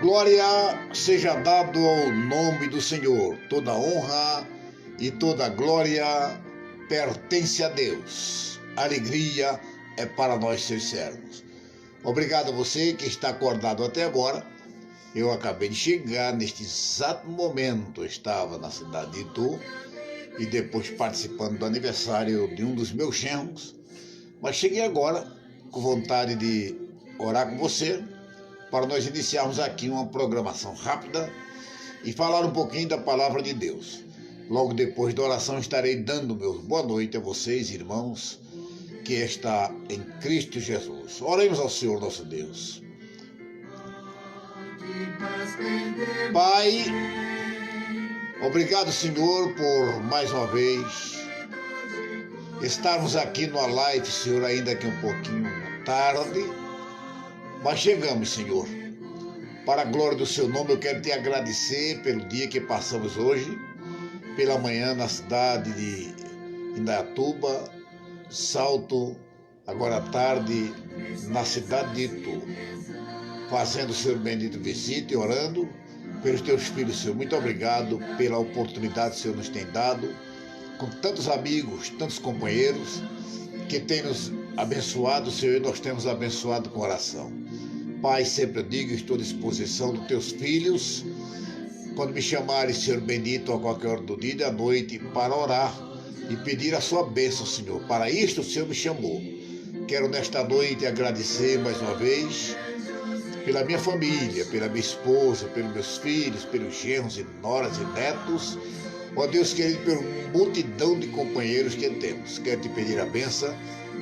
Glória seja dado ao nome do Senhor. Toda honra e toda glória pertence a Deus. Alegria é para nós seus servos. Obrigado a você que está acordado até agora. Eu acabei de chegar neste exato momento. Eu estava na cidade de Itu e depois participando do aniversário de um dos meus genros. Mas cheguei agora com vontade de orar com você para nós iniciarmos aqui uma programação rápida e falar um pouquinho da palavra de Deus. Logo depois da oração estarei dando meu boa noite a vocês, irmãos, que está em Cristo Jesus. Oremos ao Senhor nosso Deus. Pai, obrigado, Senhor, por mais uma vez estarmos aqui no live, Senhor, ainda que um pouquinho tarde, mas chegamos, Senhor. Para a glória do seu nome, eu quero te agradecer pelo dia que passamos hoje, pela manhã na cidade de Indaiatuba, Salto, agora à tarde na cidade de Itu, fazendo o Senhor bendito visita e orando pelos teus filhos, Senhor. Muito obrigado pela oportunidade que o Senhor nos tem dado, com tantos amigos, tantos companheiros que têm nos abençoado, Senhor, e nós temos abençoado com oração. Pai, sempre eu digo, estou à disposição dos teus filhos, quando me chamarem, Senhor bendito, a qualquer hora do dia e da noite, para orar e pedir a sua bênção, Senhor. Para isto o Senhor me chamou. Quero nesta noite agradecer mais uma vez pela minha família, pela minha esposa, pelos meus filhos, pelos genros e noras e netos, ó Deus querido, pela multidão de companheiros que temos. Quero te pedir a bênção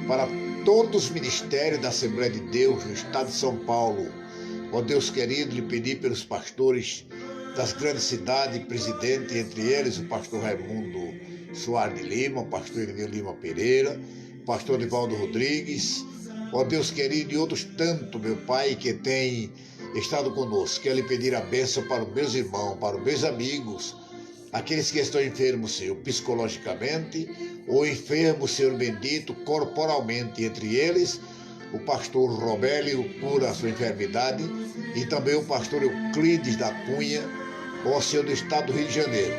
para todos os ministérios da Assembleia de Deus no estado de São Paulo. Ó Deus querido, lhe pedir pelos pastores das grandes cidades, presidente, entre eles o pastor Raimundo Soares de Lima, o pastor Irineu Lima Pereira, o pastor Nivaldo Rodrigues, ó Deus querido, e outros tanto, meu Pai, que tem estado conosco. Quero lhe pedir a bênção para os meus irmãos, para os meus amigos, aqueles que estão enfermos, Senhor, psicologicamente, ou enfermos, Senhor bendito, corporalmente, entre eles, o pastor Robélio cura a sua enfermidade, e também o pastor Euclides da Cunha, ó Senhor do estado do Rio de Janeiro.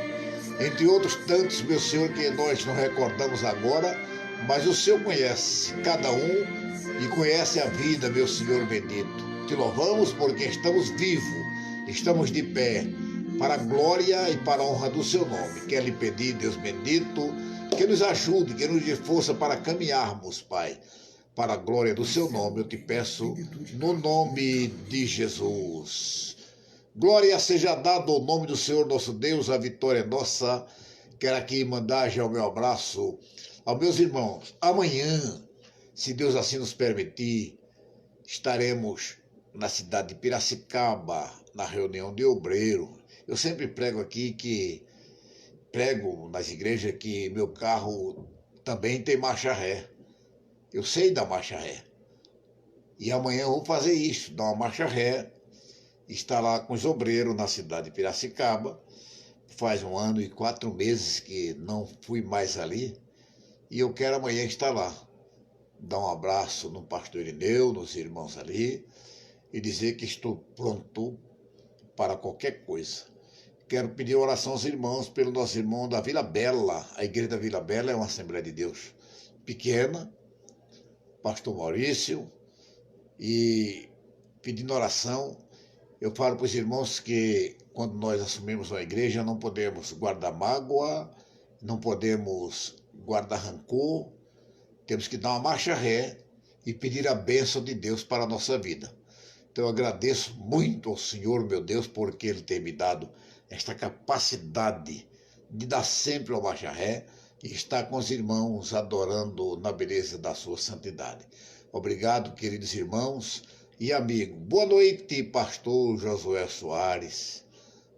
Entre outros tantos, meu Senhor, que nós não recordamos agora, mas o Senhor conhece cada um e conhece a vida, meu Senhor bendito. Te louvamos porque estamos vivos, estamos de pé, para a glória e para a honra do seu nome. Quero lhe pedir, Deus bendito, que nos ajude, que nos dê força para caminharmos, Pai, para a glória do seu nome. Eu te peço no nome de Jesus. Glória seja dada ao nome do Senhor nosso Deus, a vitória é nossa. Quero aqui mandar já o meu abraço aos meus irmãos. Amanhã, se Deus assim nos permitir, estaremos na cidade de Piracicaba, na reunião de obreiro. Eu sempre prego nas igrejas que meu carro também tem marcha ré. Eu sei dar marcha ré. E amanhã eu vou fazer isso, dar uma marcha ré, estar lá com os obreiros na cidade de Piracicaba. Faz 1 ano e 4 meses que não fui mais ali. E eu quero amanhã estar lá, dar um abraço no pastor Irineu, nos irmãos ali, e dizer que estou pronto para qualquer coisa. Quero pedir oração aos irmãos, pelo nosso irmão da Vila Bela. A igreja da Vila Bela é uma Assembleia de Deus pequena, pastor Maurício, e pedindo oração, eu falo para os irmãos que quando nós assumimos uma igreja não podemos guardar mágoa, não podemos guardar rancor, temos que dar uma marcha ré e pedir a bênção de Deus para a nossa vida. Então eu agradeço muito ao Senhor, meu Deus, porque Ele tem me dado esta capacidade de dar sempre uma marcha ré e estar com os irmãos adorando na beleza da sua santidade. Obrigado, queridos irmãos e amigos. Boa noite, pastor Josué Soares,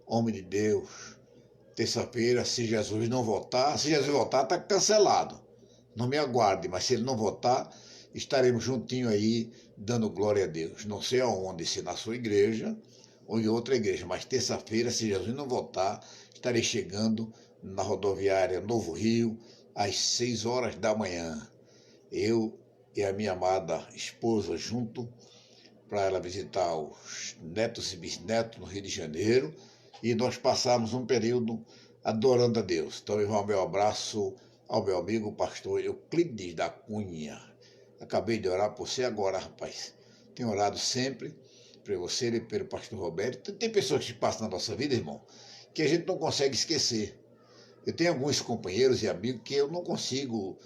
homem de Deus. Terça-feira, se Jesus não voltar, está cancelado. Não me aguarde, mas se ele não voltar, estaremos juntinho aí, dando glória a Deus. Não sei aonde, se na sua igreja ou em outra igreja, mas terça-feira, se Jesus não voltar, estarei chegando na rodoviária Novo Rio, às 6 horas da manhã. Eu e a minha amada esposa junto, para ela visitar os netos e bisnetos no Rio de Janeiro, e nós passamos um período adorando a Deus. Então, eu vou meu abraço ao meu amigo pastor Euclides da Cunha. Acabei de orar por você agora, rapaz. Tenho orado sempre por você e pelo pastor Roberto. Tem pessoas que passam na nossa vida, irmão, que a gente não consegue esquecer. Eu tenho alguns companheiros e amigos que eu não consigo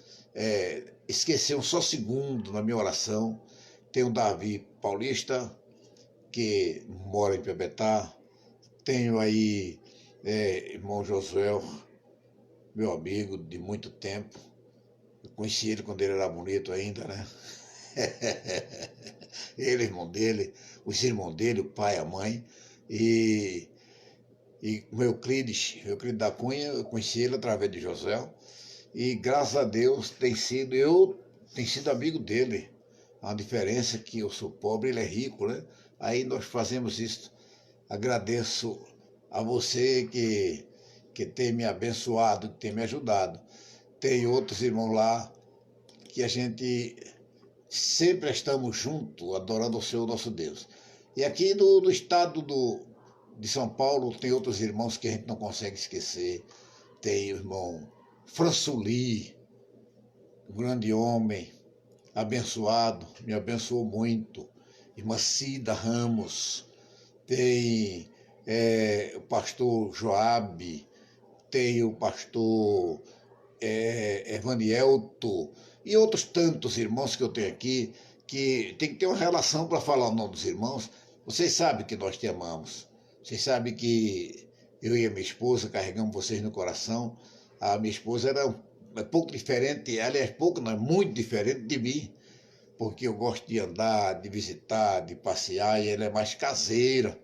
esquecer um só segundo na minha oração. Tem o Davi Paulista, que mora em Piabetá. Tenho aí irmão Josué, meu amigo de muito tempo. Eu conheci ele quando ele era bonito ainda, né? Ele, irmão dele, os irmãos dele, o pai, a mãe. E o Euclides da Cunha, eu conheci ele através de Josué. E graças a Deus tenho sido amigo dele. A diferença é que eu sou pobre, ele é rico, né? Aí nós fazemos isso. Agradeço a você que tem me abençoado, que tem me ajudado. Tem outros irmãos lá que a gente sempre estamos juntos, adorando o Senhor nosso Deus. E aqui no estado de São Paulo tem outros irmãos que a gente não consegue esquecer. Tem o irmão Françuli, um grande homem, abençoado, me abençoou muito. Irmã Cida Ramos, tem o pastor Joabe, tem o pastor Evanielto e outros tantos irmãos que eu tenho aqui, que tem que ter uma relação para falar o nome dos irmãos. Vocês sabem que nós te amamos. Vocês sabem que eu e a minha esposa carregamos vocês no coração. A minha esposa era pouco diferente, aliás, pouco não, muito diferente de mim, porque eu gosto de andar, de visitar, de passear, e ela é mais caseira,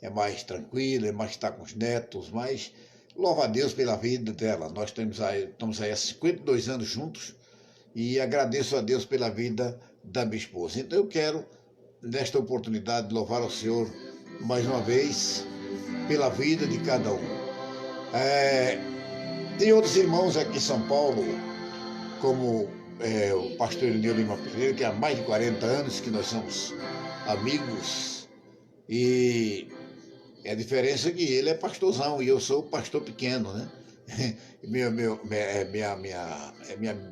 é mais tranquila, é mais estar com os netos, mas louva a Deus pela vida dela. Nós estamos aí há 52 anos juntos e agradeço a Deus pela vida da minha esposa. Então eu quero, nesta oportunidade, louvar ao Senhor mais uma vez pela vida de cada um. Tem outros irmãos aqui em São Paulo, como o pastor Irineu Lima Pereira, que há mais de 40 anos que nós somos amigos, e a diferença é que ele é pastorzão e eu sou pastor pequeno, né? Minha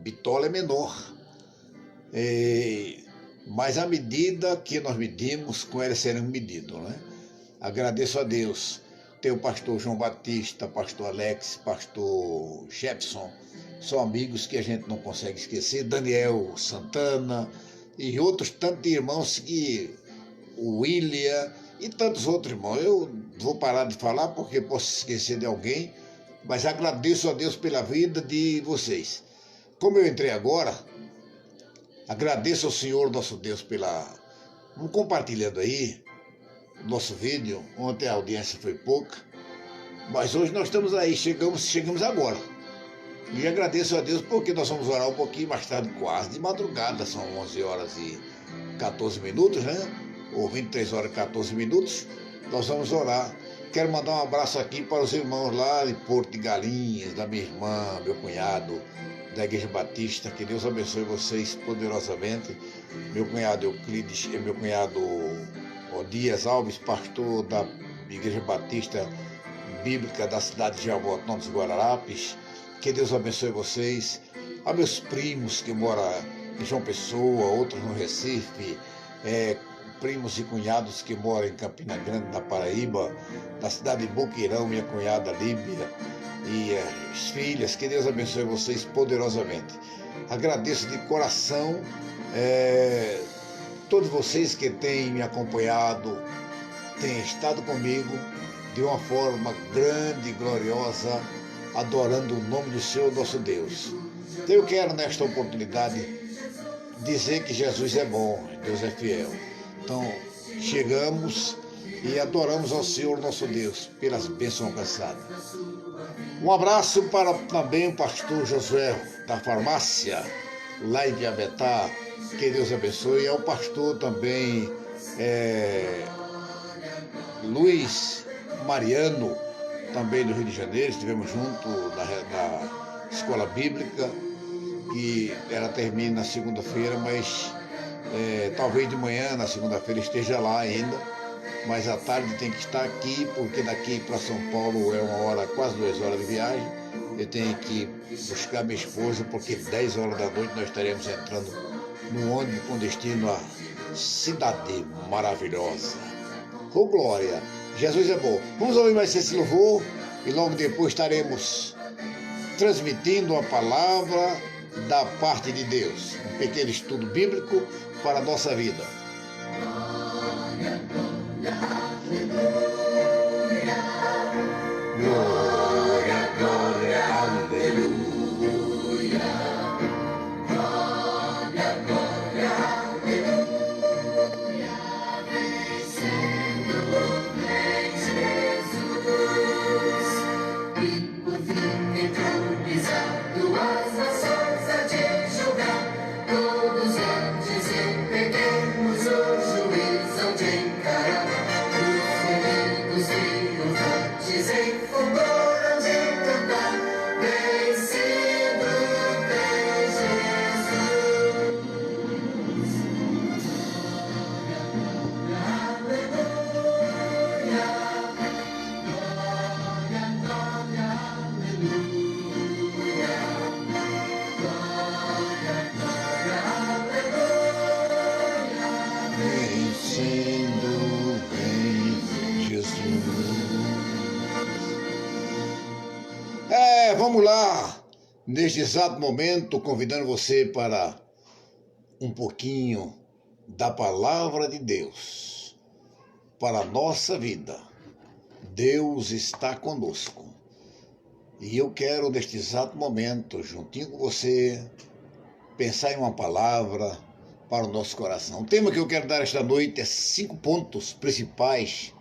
bitola é menor. Mas a medida que nós medimos, com ela seremos medidos, né? Agradeço a Deus. Tem o pastor João Batista, pastor Alex, pastor Jefferson, são amigos que a gente não consegue esquecer. Daniel Santana e outros tantos irmãos, que o William e tantos outros irmãos. Eu vou parar de falar porque posso esquecer de alguém, mas agradeço a Deus pela vida de vocês. Como eu entrei agora, agradeço ao Senhor nosso Deus pela... Vamos compartilhando aí nosso vídeo. Ontem a audiência foi pouca, mas hoje nós estamos aí, chegamos agora. E agradeço a Deus porque nós vamos orar um pouquinho mais tarde, quase de madrugada, são 11 horas e 14 minutos, né? Ou 23 horas e 14 minutos, nós vamos orar. Quero mandar um abraço aqui para os irmãos lá de Porto de Galinhas, da minha irmã, meu cunhado, da Igreja Batista. Que Deus abençoe vocês poderosamente. Meu cunhado Euclides, meu cunhado Dias Alves, pastor da Igreja Batista Bíblica da cidade de Jaboatão dos Guararapes. Que Deus abençoe vocês. A meus primos que moram em João Pessoa, outros no Recife, primos e cunhados que moram em Campina Grande, na Paraíba, na cidade de Boqueirão, minha cunhada Líbia, e as filhas. Que Deus abençoe vocês poderosamente. Agradeço de coração todos vocês que têm me acompanhado, têm estado comigo de uma forma grande e gloriosa, adorando o nome do Senhor nosso Deus. Então eu quero nesta oportunidade dizer que Jesus é bom, Deus é fiel. Então chegamos e adoramos ao Senhor nosso Deus pelas bênçãos alcançadas. Um abraço para também o pastor Josué da farmácia lá em Piabetá. Que Deus abençoe. É o pastor também Luiz Mariano, também do Rio de Janeiro. Estivemos juntos na escola bíblica, que ela termina na segunda-feira, mas Talvez de manhã, na segunda-feira, esteja lá ainda, mas à tarde tem que estar aqui, porque daqui para São Paulo é 1 hora, quase 2 horas de viagem. Eu tenho que buscar minha esposa, porque 10 horas da noite nós estaremos entrando no ônibus com destino à cidade maravilhosa. Ô glória! Jesus é bom. Vamos ouvir mais esse louvor e logo depois estaremos transmitindo a palavra da parte de Deus. Um pequeno estudo bíblico para a nossa vida. Glória, glória, aleluia. Glória, glória, aleluia. Vencendo vem Jesus. E por fim entronizado as nações a te julgar. Todos antes e pequenos o juiz hão de encarar. Os inimigos triunfantes em fulgor hão de cantar. Vencido vem Jesus. Aleluia. Glória, glória, aleluia. Glória, glória, aleluia. Vencendo vem Jesus. Vamos lá, neste exato momento, convidando você para um pouquinho da palavra de Deus para a nossa vida. Deus está conosco. E eu quero, neste exato momento, juntinho com você, pensar em uma palavra para o nosso coração. O tema que eu quero dar esta noite é 5 pontos principais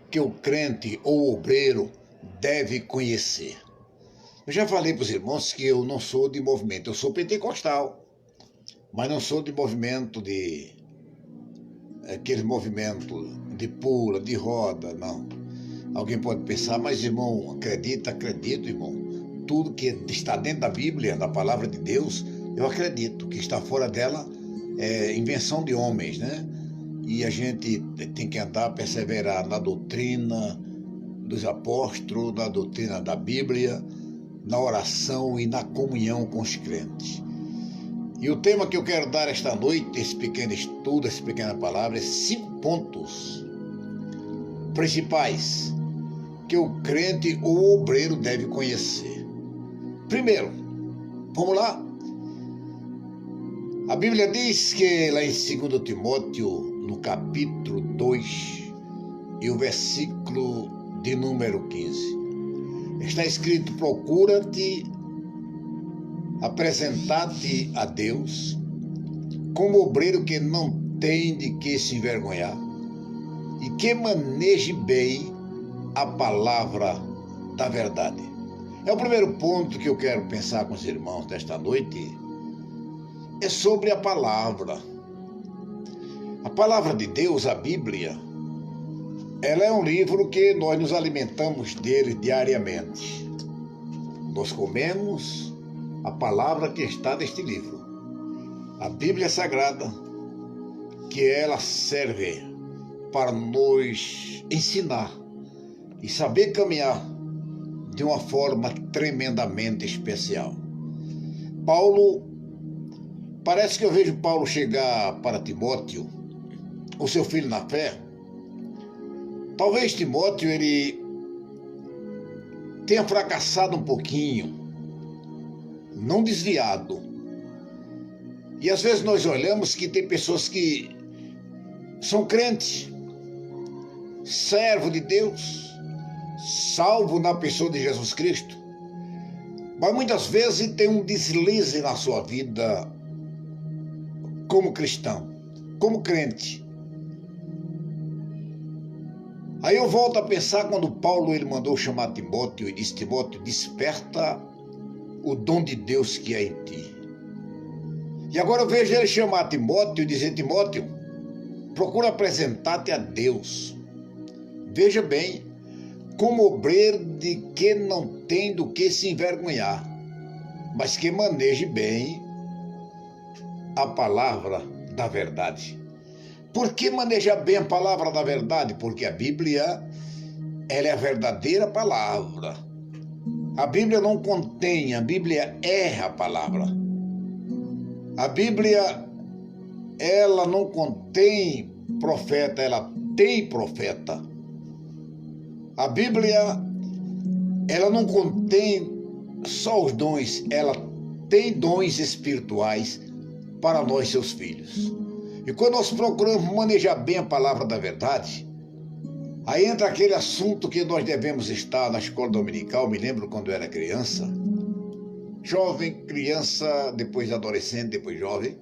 que o crente ou obreiro deve conhecer. Eu já falei para os irmãos que eu não sou de movimento, eu sou pentecostal, mas não sou de movimento aquele movimento de pula, de roda, não. Alguém pode pensar, mas irmão, acredito, irmão. Tudo que está dentro da Bíblia, da palavra de Deus, eu acredito. Que está fora dela é invenção de homens, né? E a gente tem que andar, perseverar na doutrina dos apóstolos, na doutrina da Bíblia, na oração e na comunhão com os crentes. E o tema que eu quero dar esta noite, esse pequeno estudo, essa pequena palavra, é 5 pontos principais que o crente ou obreiro deve conhecer. Primeiro, vamos lá? A Bíblia diz que lá em 2 Timóteo, no capítulo 2, e o versículo de número 15, está escrito: procura-te apresentar-te a Deus como obreiro que não tem de que se envergonhar e que maneje bem a palavra da verdade. É o primeiro ponto que eu quero pensar com os irmãos desta noite, é sobre a palavra. A palavra de Deus, a Bíblia, ela é um livro que nós nos alimentamos dele diariamente. Nós comemos a palavra que está neste livro. A Bíblia Sagrada, que ela serve para nos ensinar e saber caminhar de uma forma tremendamente especial. Parece que eu vejo Paulo chegar para Timóteo, o seu filho na fé. Talvez Timóteo ele tenha fracassado um pouquinho, não desviado. E às vezes nós olhamos que tem pessoas que são crentes, servo de Deus, salvo na pessoa de Jesus Cristo, mas muitas vezes tem um deslize na sua vida como cristão, como crente. Aí eu volto a pensar quando Paulo ele mandou chamar Timóteo e disse: Timóteo, desperta o dom de Deus que é em ti. E agora eu vejo ele chamar Timóteo e dizer: Timóteo, procura apresentar-te a Deus. Veja bem, como obreiro de que não tem do que se envergonhar, mas que maneje bem a palavra da verdade. Por que manejar bem a palavra da verdade? Porque a Bíblia, ela é a verdadeira palavra. A Bíblia não contém, a Bíblia é a palavra. A Bíblia, ela não contém profeta, ela tem profeta. A Bíblia, ela não contém só os dons, ela tem dons espirituais para nós, seus filhos. E quando nós procuramos manejar bem a palavra da verdade, aí entra aquele assunto que nós devemos estar na escola dominical. Me lembro quando eu era criança, jovem, criança, depois adolescente, depois jovem.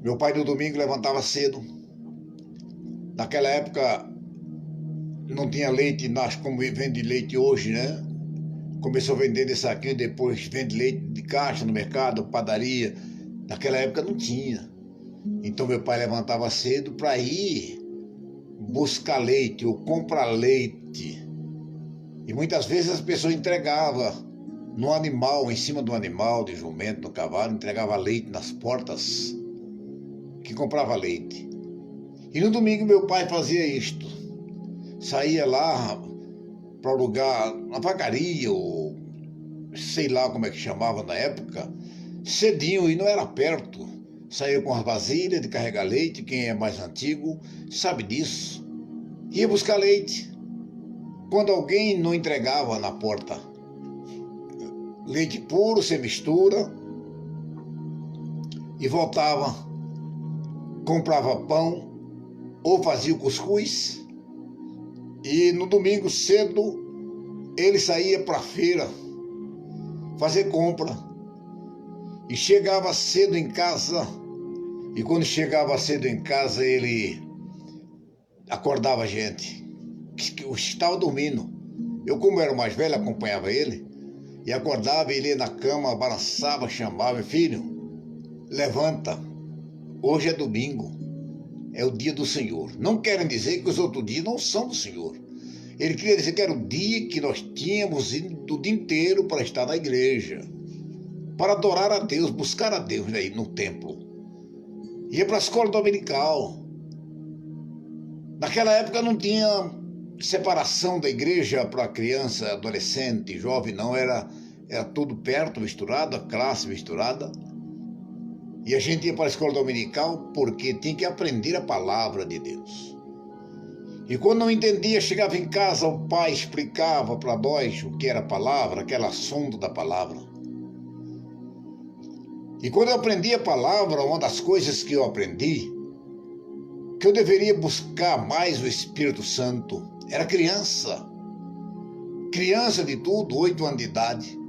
Meu pai no domingo levantava cedo. Naquela época não tinha leite como vende leite hoje, né? Começou a vender de saquinho, depois vende leite de caixa no mercado, padaria. Naquela época não tinha. Então meu pai levantava cedo para ir buscar leite ou comprar leite. E muitas vezes as pessoas entregavam no animal, em cima do animal, de jumento, no cavalo, entregava leite nas portas que comprava leite. E no domingo meu pai fazia isto. Saía lá para alugar uma vacaria, ou sei lá como é que chamava na época, cedinho, e não era perto. Saía com as vasilhas de carregar leite, quem é mais antigo sabe disso. Ia buscar leite. Quando alguém não entregava na porta leite puro, sem mistura, e voltava, comprava pão ou fazia o cuscuz, e no domingo cedo ele saía para a feira fazer compra e chegava cedo em casa. E quando chegava cedo em casa, ele acordava a gente que estava dormindo. Eu, como era o mais velho, acompanhava ele e acordava, ele ia na cama, balançava, chamava: filho, levanta, hoje é domingo, é o dia do Senhor. Não querem dizer que os outros dias não são do Senhor. Ele queria dizer que era o dia que nós tínhamos ido o dia inteiro para estar na igreja, para adorar a Deus, buscar a Deus aí no templo. Ia para a escola dominical. Naquela época não tinha separação da igreja para criança, adolescente, jovem, não. Era tudo perto, misturado, a classe misturada. E a gente ia para a escola dominical porque tinha que aprender a palavra de Deus. E quando não entendia, chegava em casa, o pai explicava para nós o que era a palavra, aquele assunto da palavra. E quando eu aprendi a palavra, uma das coisas que eu aprendi, que eu deveria buscar mais o Espírito Santo. Era criança de tudo, 8 anos de idade.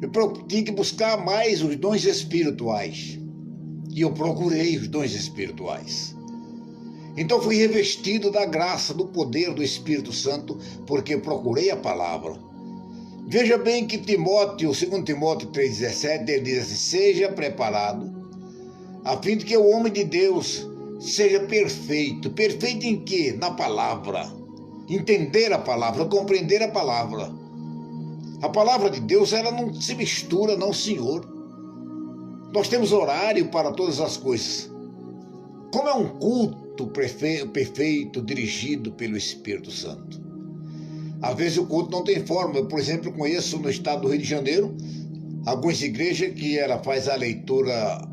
Eu tinha que buscar mais os dons espirituais. E eu procurei os dons espirituais. Então fui revestido da graça, do poder do Espírito Santo, porque eu procurei a palavra. Veja bem que Timóteo, 2 Timóteo 3,17, ele diz assim: seja preparado, a fim de que o homem de Deus seja perfeito. Perfeito em quê? Na palavra. Entender a palavra, compreender a palavra. A palavra de Deus, ela não se mistura, não, senhor. Nós temos horário para todas as coisas. Como é um culto perfeito, dirigido pelo Espírito Santo. Às vezes o culto não tem forma. Eu, por exemplo, conheço no estado do Rio de Janeiro algumas igrejas que ela faz a leitura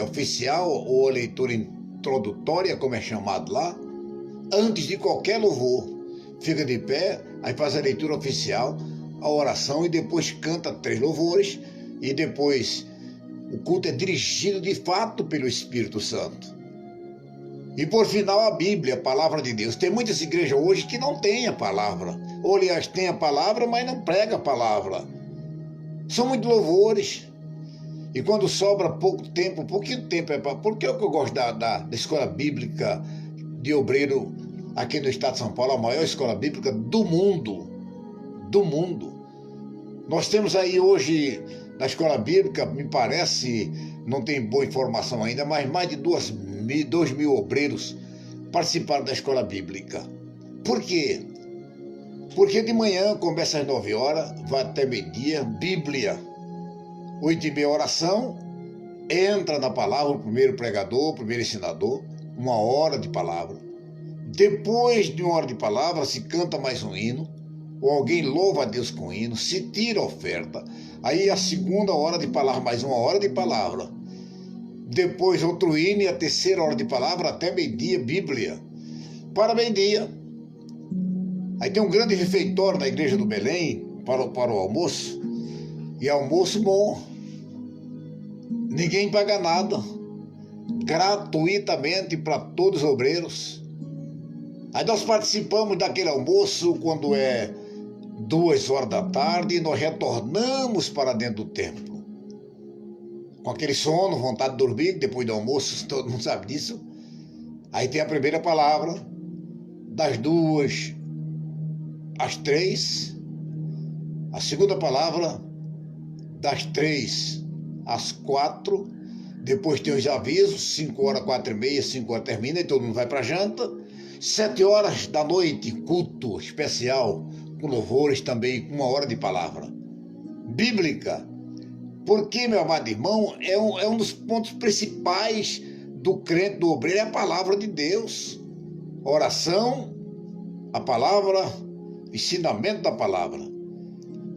oficial ou a leitura introdutória, como é chamado lá, antes de qualquer louvor. Fica de pé, aí faz a leitura oficial, a oração, e depois canta 3 louvores, e depois o culto é dirigido de fato pelo Espírito Santo. E por final a Bíblia, a palavra de Deus. Tem muitas igrejas hoje que não têm a palavra. Ou aliás, tem a palavra, mas não prega a palavra. São muitos louvores. E quando sobra pouquinho tempo, porque é o que eu gosto da escola bíblica de Obreiro aqui no estado de São Paulo, a maior escola bíblica do mundo. Do mundo. Nós temos aí hoje, na escola bíblica, me parece, não tem boa informação ainda, mas mais de 2.000 obreiros participaram da escola bíblica. Por quê? Porque de manhã começa às 9 horas, vai até meio-dia, Bíblia. 8h30 oração, entra na palavra o primeiro pregador, o primeiro ensinador, 1 hora de palavra. Depois de 1 hora de palavra, se canta mais um hino, ou alguém louva a Deus com hino, se tira a oferta. Aí a 2ª hora de palavra, mais 1 hora de palavra. Depois outro hino e a 3ª hora de palavra até meio-dia, Bíblia. Para meio-dia. Aí tem um grande refeitório na igreja do Belém para o almoço. E almoço bom. Ninguém paga nada. Gratuitamente para todos os obreiros. Aí nós participamos daquele almoço quando é 2 horas da tarde e nós retornamos para dentro do templo. Com aquele sono, vontade de dormir, depois do almoço, todo mundo sabe disso. Aí tem a primeira palavra, das 2 às 3. A segunda palavra, das 3 às 4. Depois tem os avisos, 5 horas, 4h30, 5 horas termina e todo mundo vai para a janta. 7 horas da noite, culto especial, com louvores também, com 1 hora de palavra. Bíblica. Porque, meu amado irmão, é um dos pontos principais do crente, do obreiro, é a palavra de Deus. Oração, a palavra, ensinamento da palavra.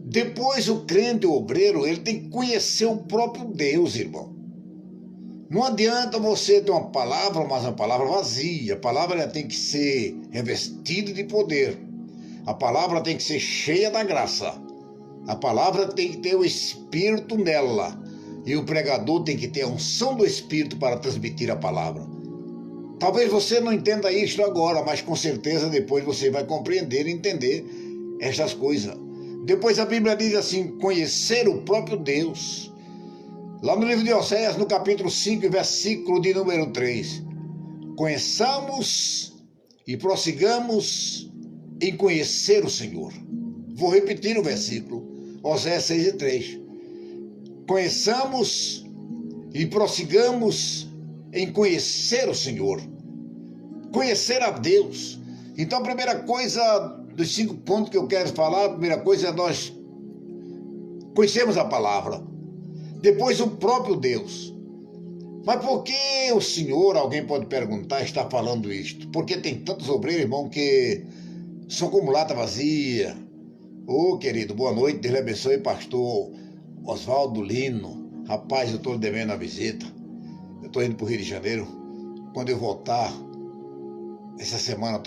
Depois o crente, o obreiro, ele tem que conhecer o próprio Deus, irmão. Não adianta você ter uma palavra, mas uma palavra vazia. A palavra ela tem que ser revestida de poder. A palavra tem que ser cheia da graça. A palavra tem que ter o Espírito nela. E o pregador tem que ter a unção do Espírito para transmitir a palavra. Talvez você não entenda isso agora, mas com certeza depois você vai compreender e entender estas coisas. Depois a Bíblia diz assim, conhecer o próprio Deus. Lá no livro de Oséias, no capítulo 5, versículo de número 3. Conheçamos e prossigamos em conhecer o Senhor. Vou repetir o versículo. Oséias 6:3. Conheçamos e prossigamos em conhecer o Senhor. Conhecer a Deus. Então a primeira coisa, dos 5 pontos que eu quero falar, a primeira coisa é nós conhecemos a palavra. Depois o próprio Deus. Mas por que o Senhor, alguém pode perguntar, está falando isto? Porque tem tantos obreiros, irmão, que são como lata vazia. Ô, querido, boa noite, Deus lhe abençoe, pastor Oswaldo Lino. Rapaz, eu estou lhe devendo a visita. Eu estou indo para o Rio de Janeiro. Quando eu voltar, essa semana,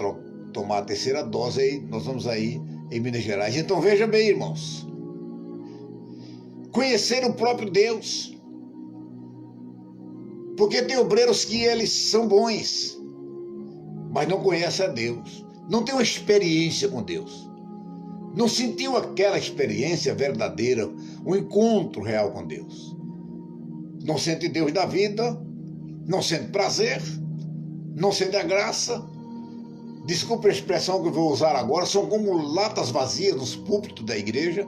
tomar a 3ª dose, aí nós vamos aí em Minas Gerais. Então veja bem, irmãos. Conhecer o próprio Deus. Porque tem obreiros que eles são bons, mas não conhecem a Deus. Não tem uma experiência com Deus. Não sentiu aquela experiência verdadeira, um encontro real com Deus. Não sente Deus da vida, não sente prazer, não sente a graça. Desculpe a expressão que eu vou usar agora, são como latas vazias nos púlpitos da igreja.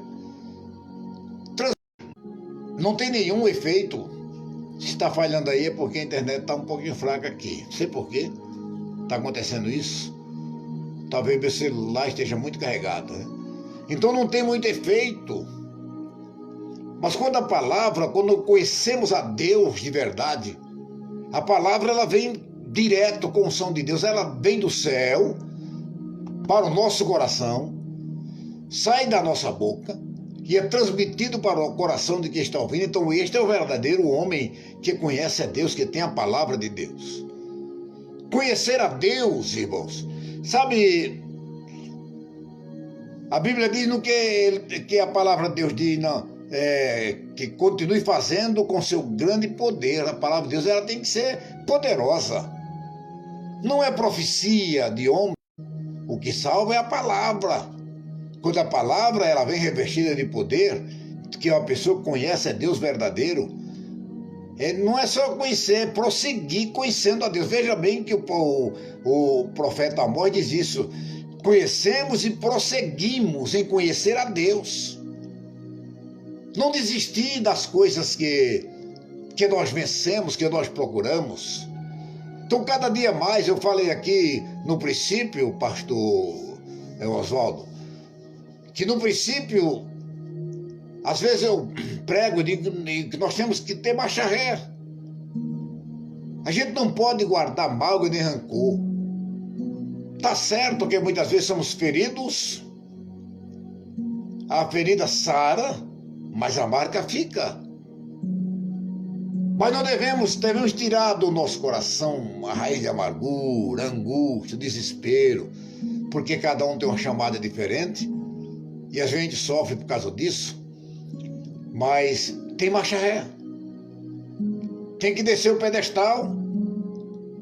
Não tem nenhum efeito. Se está falhando aí é porque a internet está um pouquinho fraca aqui. Não sei por quê está acontecendo isso. Talvez meu celular esteja muito carregado, né? Então não tem muito efeito. Mas quando a palavra, quando conhecemos a Deus de verdade, a palavra ela vem direto com a unção de Deus. Ela vem do céu para o nosso coração, sai da nossa boca e é transmitido para o coração de quem está ouvindo. Então este é o verdadeiro homem que conhece a Deus, que tem a palavra de Deus. Conhecer a Deus, irmãos. Sabe, a Bíblia diz no que a palavra de Deus diz, não, que continue fazendo com seu grande poder. A palavra de Deus ela tem que ser poderosa. Não é profecia de homem. O que salva é a palavra. Quando a palavra ela vem revestida de poder, que uma pessoa que conhece a Deus verdadeiro, não é só conhecer, é prosseguir conhecendo a Deus. Veja bem que o profeta Amós diz isso. Conhecemos e prosseguimos em conhecer a Deus. Não desistir das coisas que nós vencemos, que nós procuramos. Então, cada dia mais, eu falei aqui no princípio, pastor Oswaldo, que no princípio Às vezes eu prego e digo que nós temos que ter marcha ré. A gente não pode guardar mágoa nem rancor. Tá certo que muitas vezes somos feridos, a ferida sara, mas a marca fica. Mas não devemos tirar do nosso coração a raiz de amargura, angústia, desespero, porque cada um tem uma chamada diferente e a gente sofre por causa disso. Mas tem marcha ré. Tem que descer o pedestal,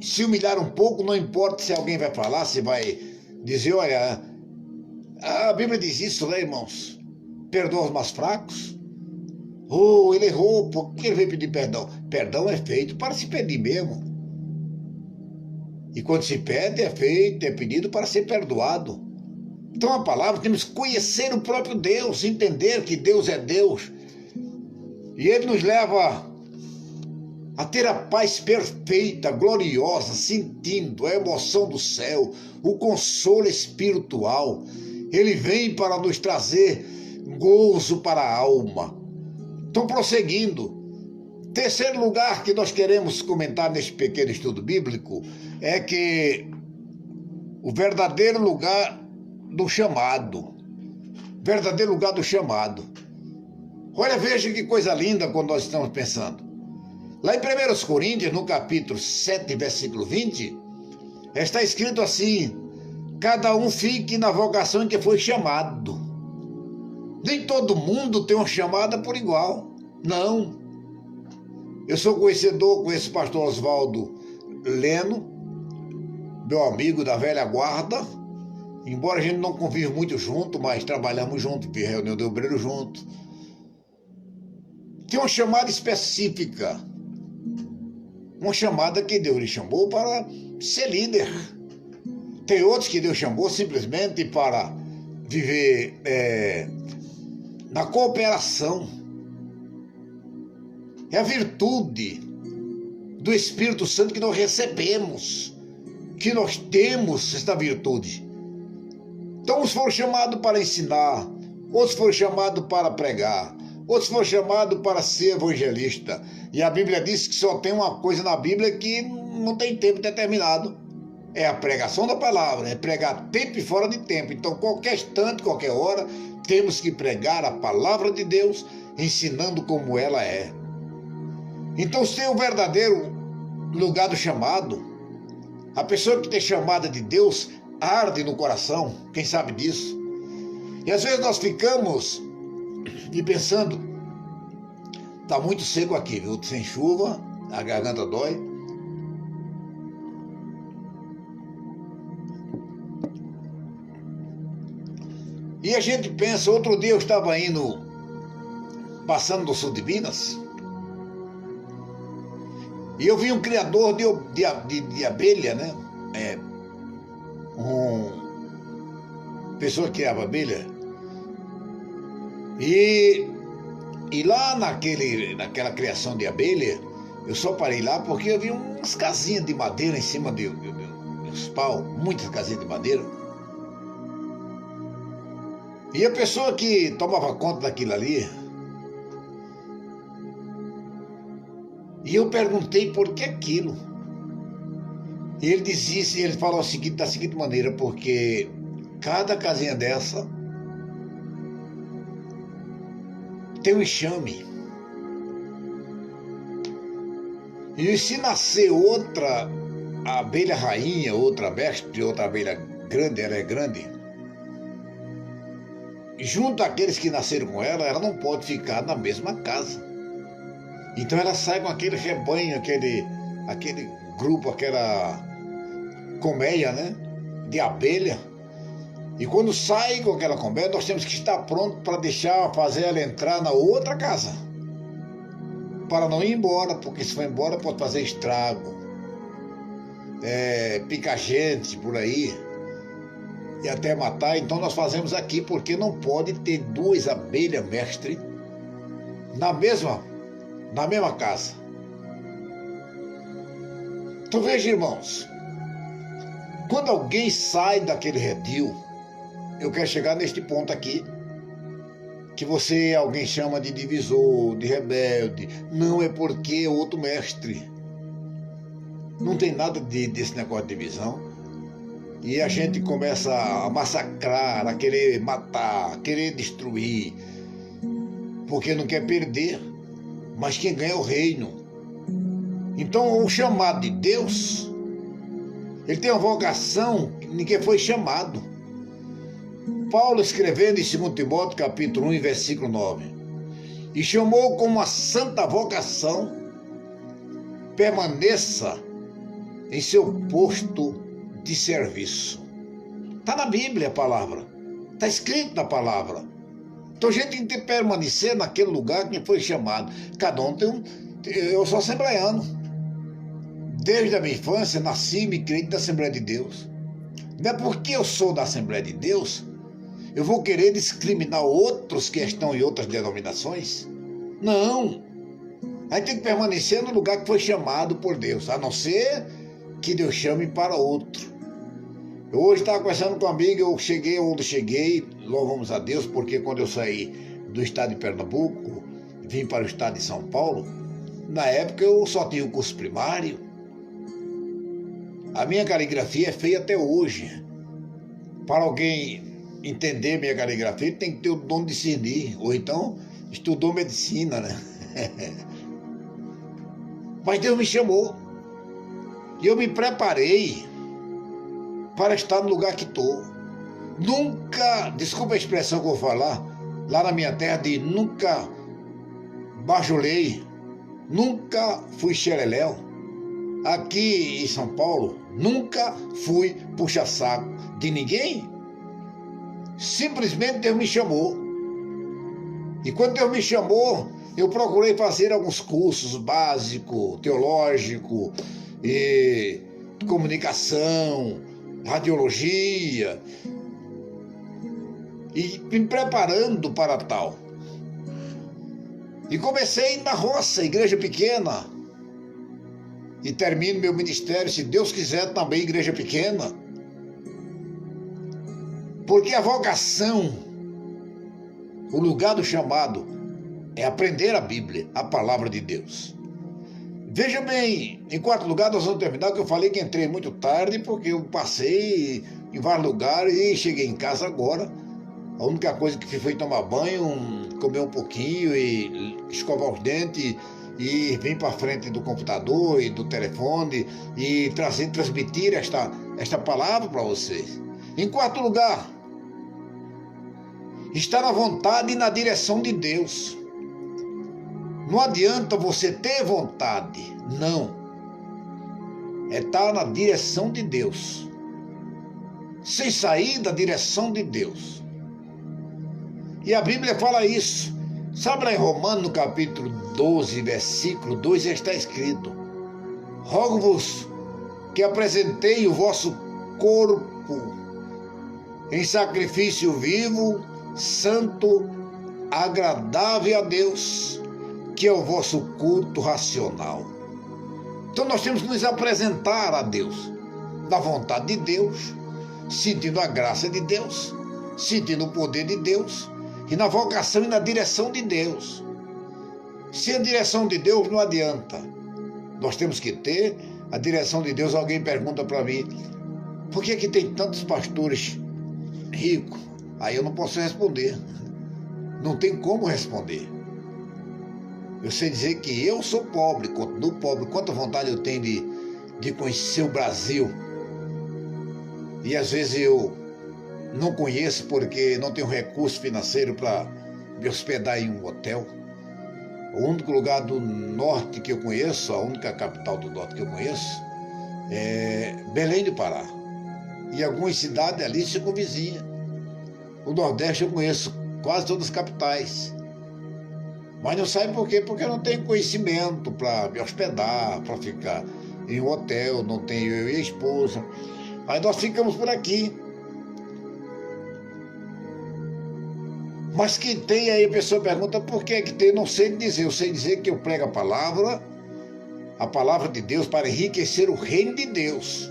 se humilhar um pouco, não importa se alguém vai falar, se vai dizer, olha, a Bíblia diz isso, né, irmãos? Perdoa os mais fracos. Oh, ele errou, por que ele veio pedir perdão? Perdão é feito para se pedir mesmo. E quando se pede, é feito, é pedido para ser perdoado. Então a palavra, temos que conhecer o próprio Deus, entender que Deus é Deus. E Ele nos leva a ter a paz perfeita, gloriosa, sentindo a emoção do céu, o consolo espiritual. Ele vem para nos trazer gozo para a alma. Então, prosseguindo, terceiro lugar que nós queremos comentar neste pequeno estudo bíblico é que o verdadeiro lugar do chamado. Verdadeiro lugar do chamado. Olha, veja que coisa linda quando nós estamos pensando. Lá em 1 Coríntios, no capítulo 7, versículo 20, está escrito assim: cada um fique na vocação em que foi chamado. Nem todo mundo tem uma chamada por igual. Não. Eu sou conhecedor, conheço o pastor Oswaldo Leno, meu amigo da velha guarda. Embora a gente não convive muito junto, mas trabalhamos junto, vi reunião de obreiro junto. Tem uma chamada específica. Uma chamada que Deus lhe chamou para ser líder. Tem outros que Deus chamou simplesmente para viver na cooperação. É a virtude do Espírito Santo que nós recebemos, que nós temos esta virtude. Então uns foram chamados para ensinar, outros foram chamados para pregar, outros foram chamados para ser evangelista. E a Bíblia diz que só tem uma coisa na Bíblia que não tem tempo determinado. É a pregação da palavra, é pregar tempo e fora de tempo. Então, qualquer instante, qualquer hora, temos que pregar a palavra de Deus, ensinando como ela é. Então, se tem o verdadeiro lugar do chamado, a pessoa que tem chamada de Deus arde no coração, quem sabe disso? E às vezes nós ficamos e pensando, tá muito seco aqui, viu? Sem chuva, a garganta dói. E a gente pensa, outro dia eu estava passando no sul de Minas, e eu vi um criador de abelha, né? Pessoa que criava abelha. E lá naquela criação de abelha, eu só parei lá porque eu vi umas casinhas de madeira em cima dos pau, muitas casinhas de madeira. E a pessoa que tomava conta daquilo ali, e eu perguntei por que aquilo. E ele dizia, ele falou da seguinte maneira, porque cada casinha dessa tem um enxame. E se nascer outra abelha rainha, outra mestre, outra abelha grande, ela é grande, junto àqueles que nasceram com ela não pode ficar na mesma casa. Então ela sai com aquele rebanho, aquele grupo, aquela colmeia, né, de abelha. E quando sai com aquela colmeia, nós temos que estar pronto para fazer ela entrar na outra casa, para não ir embora, porque se for embora pode fazer estrago, picar gente por aí e até matar. Então nós fazemos aqui, porque não pode ter duas abelhas mestre na mesma casa. Então veja, irmãos, quando alguém sai daquele redil, eu quero chegar neste ponto aqui, que você, alguém chama de divisor, de rebelde. Não, é porque é outro mestre. Não tem nada desse negócio de divisão. E a gente começa a massacrar, a querer matar, a querer destruir, porque não quer perder, mas quem ganha é o reino. Então o chamado de Deus, ele tem uma vocação que ninguém foi chamado. Paulo escrevendo em 2 Timóteo capítulo 1, versículo 9, e chamou com uma santa vocação, permaneça em seu posto de serviço. Está na Bíblia a palavra, está escrito na palavra. Então a gente tem que permanecer naquele lugar que foi chamado. Cada um tem um. Eu sou assembleiano. Desde a minha infância nasci e me criei da Assembleia de Deus. Não é porque eu sou da Assembleia de Deus eu vou querer discriminar outros que estão em outras denominações? Não. A gente tem que permanecer no lugar que foi chamado por Deus, a não ser que Deus chame para outro. Eu hoje estava conversando com um amigo, eu cheguei onde cheguei, louvamos a Deus, porque quando eu saí do estado de Pernambuco, vim para o estado de São Paulo, na época eu só tinha o curso primário. A minha caligrafia é feia até hoje. Para alguém entender minha caligrafia, tem que ter o dom de discernir, ou então estudou medicina, né? Mas Deus me chamou, e eu me preparei para estar no lugar que estou. Nunca, desculpa a expressão que eu vou falar, lá na minha terra, de nunca bajulei, nunca fui xereléu. Aqui em São Paulo, nunca fui puxa-saco de ninguém. Simplesmente Deus me chamou. E quando Deus me chamou, eu procurei fazer alguns cursos básicos, teológico, e comunicação, radiologia, e me preparando para tal. E comecei na roça, igreja pequena, e termino meu ministério, se Deus quiser, também igreja pequena. Porque a vocação, o lugar do chamado, é aprender a Bíblia, a palavra de Deus. Veja bem, em quarto lugar, nós vamos terminar, que eu falei que entrei muito tarde, porque eu passei em vários lugares e cheguei em casa agora. A única coisa que fiz foi tomar banho, comer um pouquinho e escovar os dentes e vir para frente do computador e do telefone e transmitir esta palavra para vocês. Em quarto lugar, estar à vontade e na direção de Deus. Não adianta você ter vontade, não. É estar na direção de Deus. Sem sair da direção de Deus. E a Bíblia fala isso. Sabe lá em Romanos, no capítulo 12, versículo 2, está escrito: rogo-vos que apresentei o vosso corpo em sacrifício vivo, santo, agradável a Deus, que é o vosso culto racional. Então nós temos que nos apresentar a Deus, da vontade de Deus, sentindo a graça de Deus, sentindo o poder de Deus, e na vocação e na direção de Deus. Sem a direção de Deus não adianta. Nós temos que ter a direção de Deus. Alguém pergunta para mim: por que tem tantos pastores ricos? Aí eu não posso responder. Não tem como responder. Eu sei dizer que eu sou pobre, continuo pobre. Quanta vontade eu tenho de conhecer o Brasil. E às vezes eu não conheço porque não tenho recurso financeiro para me hospedar em um hotel. O único lugar do norte que eu conheço, a única capital do norte que eu conheço, é Belém do Pará. E algumas cidades ali circunvizinham. O Nordeste eu conheço quase todas as capitais. Mas não sabe por quê? Porque eu não tenho conhecimento para me hospedar, para ficar em um hotel, não tenho eu e a esposa. Aí nós ficamos por aqui. Mas que tem aí, a pessoa pergunta por que tem, eu não sei dizer. Eu sei dizer que eu prego a palavra de Deus para enriquecer o reino de Deus.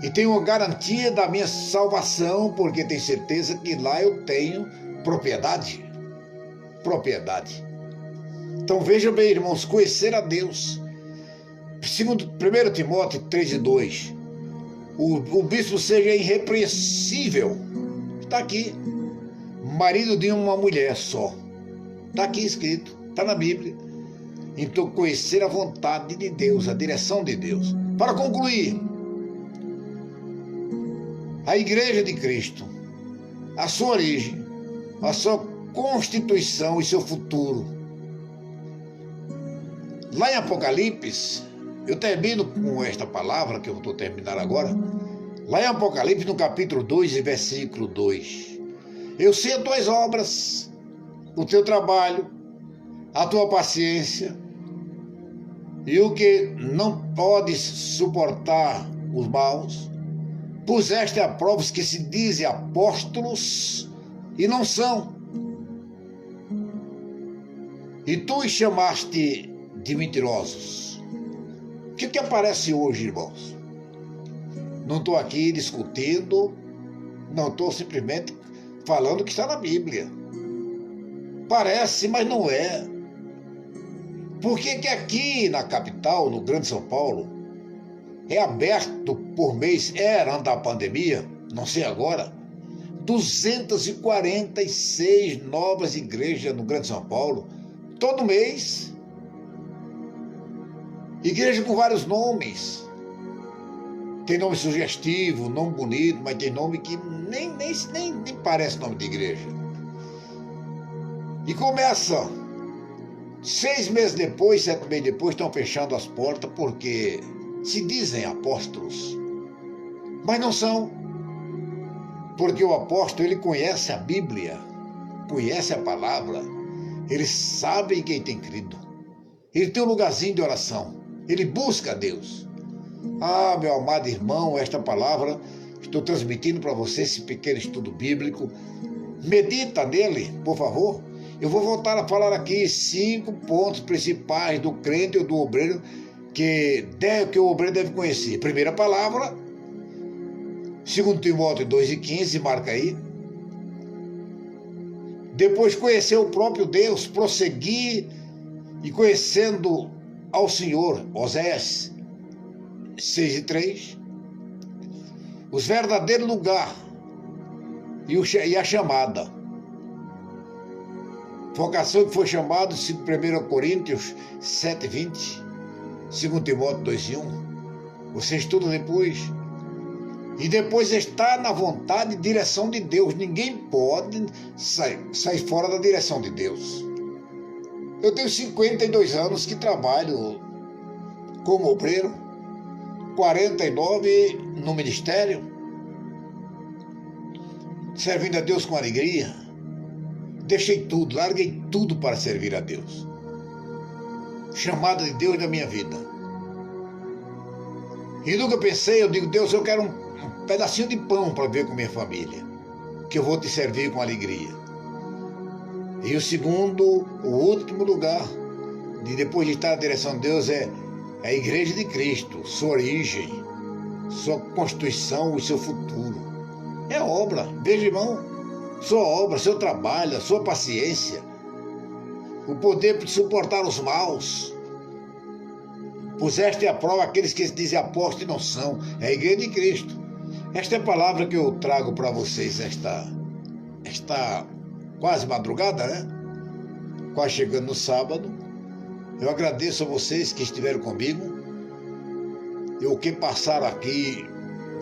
E tenho uma garantia da minha salvação, porque tenho certeza que lá eu tenho propriedade. Propriedade. Então veja bem, irmãos, conhecer a Deus. Segundo 1 Timóteo 3:2, o bispo seja irrepreensível. Está aqui. Marido de uma mulher só. Está aqui escrito. Está na Bíblia. Então conhecer a vontade de Deus, a direção de Deus. Para concluir, a Igreja de Cristo, a sua origem, a sua constituição e seu futuro. Lá em Apocalipse, eu termino com esta palavra que eu estou terminando agora. Lá em Apocalipse, no capítulo 2, versículo 2. Eu sei as tuas obras, o teu trabalho, a tua paciência, e o que não podes suportar os maus. Puseste a prova os que se dizem apóstolos e não são. E tu os chamaste de mentirosos. O que aparece hoje, irmãos? Não estou aqui discutindo, não estou simplesmente falando o que está na Bíblia. Parece, mas não é. Por que aqui na capital, no Grande São Paulo, é aberto por mês, era antes da pandemia, não sei agora, 246 novas igrejas no Grande São Paulo, todo mês. Igreja com vários nomes. Tem nome sugestivo, nome bonito, mas tem nome que nem parece nome de igreja. E começa, 6 meses depois, 7 meses depois, estão fechando as portas porque se dizem apóstolos, mas não são. Porque o apóstolo, ele conhece a Bíblia, conhece a palavra, ele sabe em quem tem crido, ele tem um lugarzinho de oração, ele busca a Deus. Ah, meu amado irmão, esta palavra estou transmitindo para você, esse pequeno estudo bíblico. Medita nele, por favor. Eu vou voltar a falar aqui 5 pontos principais do crente ou do obreiro que o obreiro deve conhecer. Primeira palavra, 2 Timóteo 2:15, marca aí. Depois conhecer o próprio Deus, prosseguir e conhecendo ao Senhor, Oséias 6:3. Os verdadeiros lugares e a chamada. Vocação que foi chamado, 1 Coríntios 7:20, 2 Timóteo 2:1. Você estuda depois. E depois está na vontade e direção de Deus. Ninguém pode sair fora da direção de Deus. Eu tenho 52 anos que trabalho como obreiro, 49 no ministério, servindo a Deus com alegria. Deixei tudo, larguei tudo para servir a Deus. Chamada de Deus na minha vida. E nunca pensei, eu digo, Deus, eu quero um pedacinho de pão para ver com minha família, que eu vou te servir com alegria. E o segundo, o último lugar, depois de estar na direção de Deus, é a Igreja de Cristo, sua origem, sua constituição e seu futuro. É obra, veja, irmão, sua obra, seu trabalho, a sua paciência, o poder de suportar os maus. Puseste à prova aqueles que se dizem apóstolos e não são. É a Igreja de Cristo. Esta é a palavra que eu trago para vocês esta quase madrugada, né? Quase chegando no sábado. Eu agradeço a vocês que estiveram comigo. E o que passaram aqui,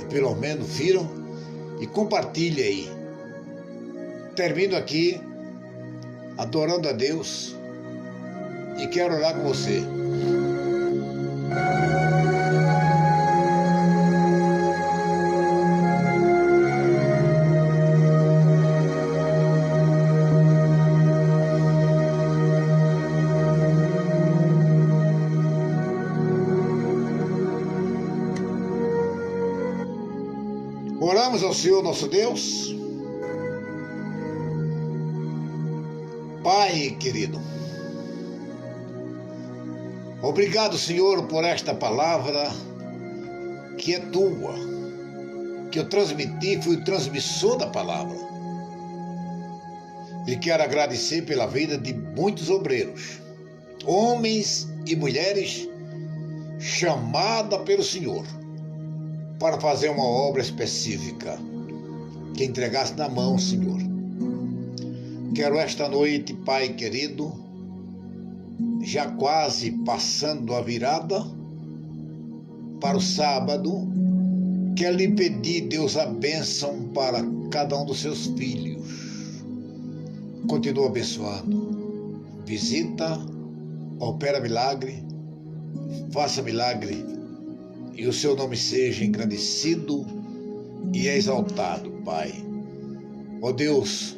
pelo menos viram. E compartilhe aí. Termino aqui adorando a Deus e quero orar com você. Oramos ao Senhor nosso Deus. Pai querido, obrigado, Senhor, por esta palavra que é tua, que eu transmiti, fui o transmissor da palavra. E quero agradecer pela vida de muitos obreiros, homens e mulheres chamada pelo Senhor para fazer uma obra específica que entregasse na mão, Senhor. Quero esta noite, Pai querido, já quase passando a virada para o sábado, quero lhe pedir, Deus, a bênção para cada um dos seus filhos. Continua abençoando. Visita, opera milagre, faça milagre e o seu nome seja engrandecido e exaltado, Pai. Ó Deus,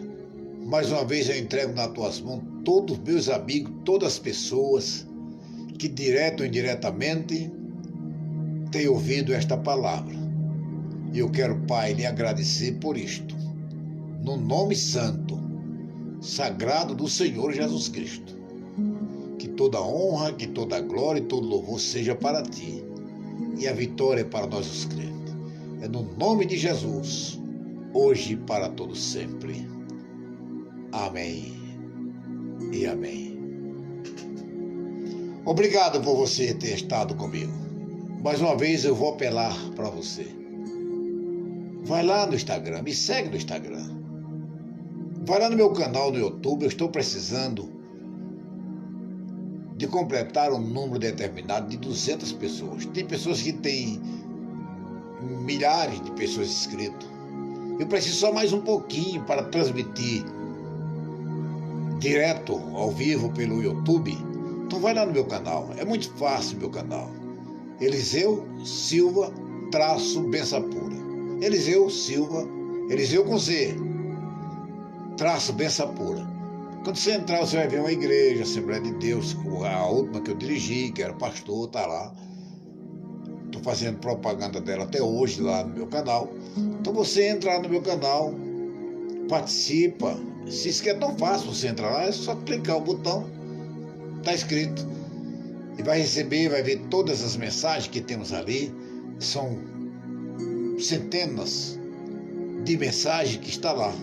mais uma vez eu entrego nas tuas mãos todos os meus amigos, todas as pessoas que direto ou indiretamente têm ouvido esta palavra. E eu quero, Pai, lhe agradecer por isto, no nome santo, sagrado do Senhor Jesus Cristo. Que toda honra, que toda glória e todo louvor seja para ti. E a vitória é para nós os crentes. É no nome de Jesus, hoje e para todos sempre. Amém e amém. Obrigado por você ter estado comigo. Mais uma vez eu vou apelar para você. Vai lá no Instagram, me segue no Instagram. Vai lá no meu canal no YouTube, eu estou precisando de completar um número determinado de 200 pessoas. Tem pessoas que têm milhares de pessoas inscritas. Eu preciso só mais um pouquinho para transmitir direto, ao vivo, pelo YouTube. Então vai lá no meu canal. É muito fácil o meu canal. Eliseu Silva _Bensapura. Eliseu Silva, Eliseu com Z, _Bensapura. Quando você entrar, você vai ver uma igreja, Assembleia de Deus, a última que eu dirigi, que era pastor, tá lá. Estou fazendo propaganda dela até hoje lá no meu canal. Então você entra lá no meu canal, participa. Se isso que é tão fácil você entrar lá, é só clicar o botão, está escrito. E vai receber, vai ver todas as mensagens que temos ali. São centenas de mensagens que está lá.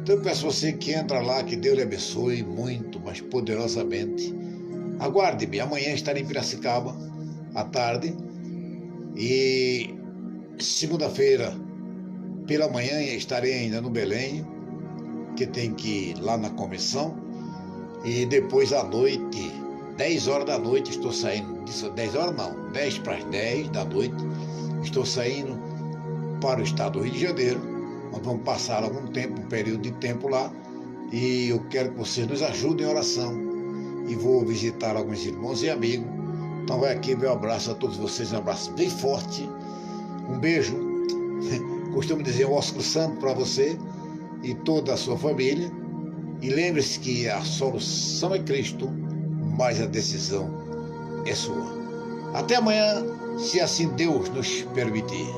Então eu peço a você que entra lá, que Deus lhe abençoe muito, mas poderosamente. Aguarde-me, amanhã estarei em Piracicaba, à tarde. E segunda-feira, pela manhã, estarei ainda no Belém, que tem que ir lá na comissão. E depois à noite, 10 horas da noite, estou saindo, 10 horas não, 10 para as 10 da noite, estou saindo para o estado do Rio de Janeiro. Nós vamos passar algum tempo, um período de tempo lá, e eu quero que vocês nos ajudem em oração. E vou visitar alguns irmãos e amigos. Então vai aqui meu abraço a todos vocês, um abraço bem forte, um beijo, costumo dizer um ósculo santo para você e toda a sua família. E lembre-se que a solução é Cristo, mas a decisão é sua. Até amanhã, se assim Deus nos permitir.